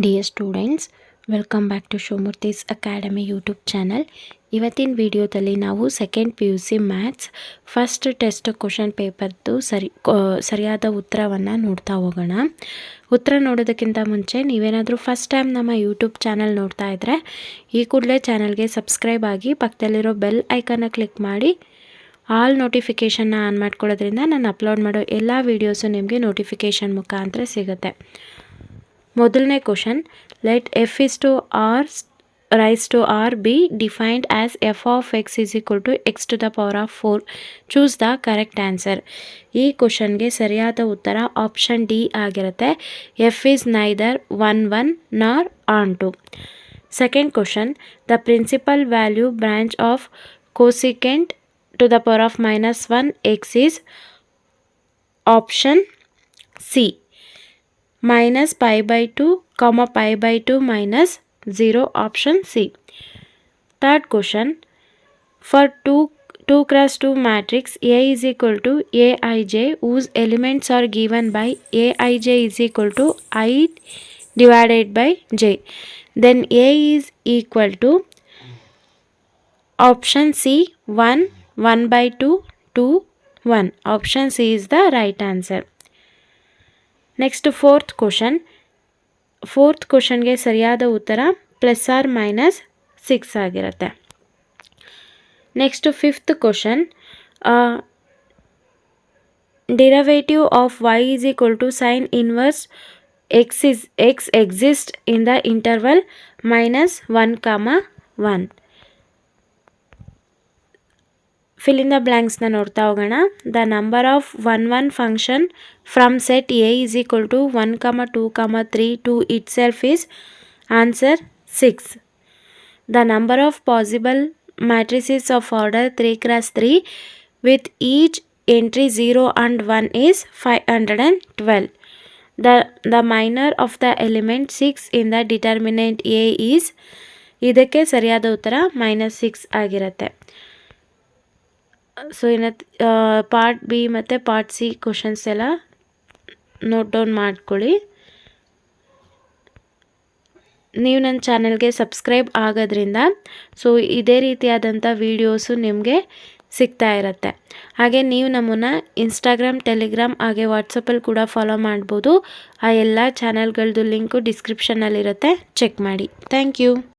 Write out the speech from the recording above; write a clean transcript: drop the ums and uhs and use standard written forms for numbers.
Dear students, welcome back to Shivamurthy's academy YouTube channel. ಇವತ್ತಿನ ವಿಡಿಯೋದಲ್ಲಿ ನಾವು second P U C maths first test question ಪೇಪರ್ದು ಸರಿಯಾದ ಉತ್ತರವನ್ನು ನೋಡ್ತಾ ಹೋಗೋಣ. ಉತ್ತರ ನೋಡೋದಕ್ಕಿಂತ ಮುಂಚೆ ನೀವೇನಾದರೂ ಫಸ್ಟ್ ಟೈಮ್ ನಮ್ಮ ಯೂಟ್ಯೂಬ್ ಚಾನಲ್ ನೋಡ್ತಾ ಇದ್ದರೆ ಈ ಕೂಡಲೇ ಚಾನಲ್ಗೆ ಸಬ್ಸ್ಕ್ರೈಬ್ ಆಗಿ ಪಕ್ಕದಲ್ಲಿರೋ ಬೆಲ್ ಐಕನ್ನ ಕ್ಲಿಕ್ ಮಾಡಿ ಆಲ್ ನೋಟಿಫಿಕೇಷನ್ನ ಆನ್ ಮಾಡ್ಕೊಳ್ಳೋದ್ರಿಂದ ನಾನು ಅಪ್ಲೋಡ್ ಮಾಡೋ ಎಲ್ಲ ವೀಡಿಯೋಸು ನಿಮಗೆ ನೋಟಿಫಿಕೇಷನ್ ಮುಖಾಂತರ ಸಿಗುತ್ತೆ. ಮೊದಲನೇ question, let f is to R rise to R be defined as f of x is equal to x to the power of 4. Choose the correct answer. ಈ ಕ್ವಶನ್ಗೆ ಸರಿಯಾದ ಉತ್ತರ ಆಪ್ಷನ್ ಡಿ ಆಗಿರುತ್ತೆ. F is neither 1 nor one two. Second question, the principal value branch of cosecant to the power of -1 x is option C minus pi by 2, comma pi by 2 minus 0, option C. Third question, for 2 cross 2 matrix A is equal to Aij whose elements are given by Aij is equal to I divided by J, then A is equal to option C 1 by 2 2 1. Option C is the right answer. Next fourth ಕ್ವಶನ್ಗೆ ಸರಿಯಾದ ಉತ್ತರ +or-6 ಆಗಿರುತ್ತೆ. Next fifth question, derivative of y is equal to sine inverse x exist in the interval -1, 1. fill in the blanksನ ನೋಡ್ತಾ ಹೋಗೋಣ. The number of 1 function from set A is equal to 1, 2, 3 to itself is answer 6. The number of possible matrices of order 3 cross 3 with each entry 0 and 1 is 512. The minor of the element 6 in the determinant A is, ಇದಕ್ಕೆ ಸರಿಯಾದ ಉತ್ತರ -6 ಆಗಿರುತ್ತೆ. So ಇನ್ನು part B ಮತ್ತು part C questions ಎಲ್ಲ note down ಮಾಡ್ಕೊಳ್ಳಿ. ನೀವು ನನ್ನ ಚಾನಲ್ಗೆ ಸಬ್ಸ್ಕ್ರೈಬ್ ಆಗೋದ್ರಿಂದ ಸೊ ಇದೇ ರೀತಿಯಾದಂಥ ವೀಡಿಯೋಸು ನಿಮಗೆ ಸಿಗ್ತಾ ಇರುತ್ತೆ. ಹಾಗೆ ನೀವು ನಮ್ಮನ್ನು ಇನ್ಸ್ಟಾಗ್ರಾಮ್, ಟೆಲಿಗ್ರಾಮ್ ಹಾಗೆ ವಾಟ್ಸಪ್ಪಲ್ಲಿ ಕೂಡ ಫಾಲೋ ಮಾಡ್ಬೋದು. ಆ ಎಲ್ಲ ಚಾನಲ್ಗಳದ್ದು ಲಿಂಕು ಡಿಸ್ಕ್ರಿಪ್ಷನಲ್ಲಿರುತ್ತೆ, ಚೆಕ್ ಮಾಡಿ. Thank you.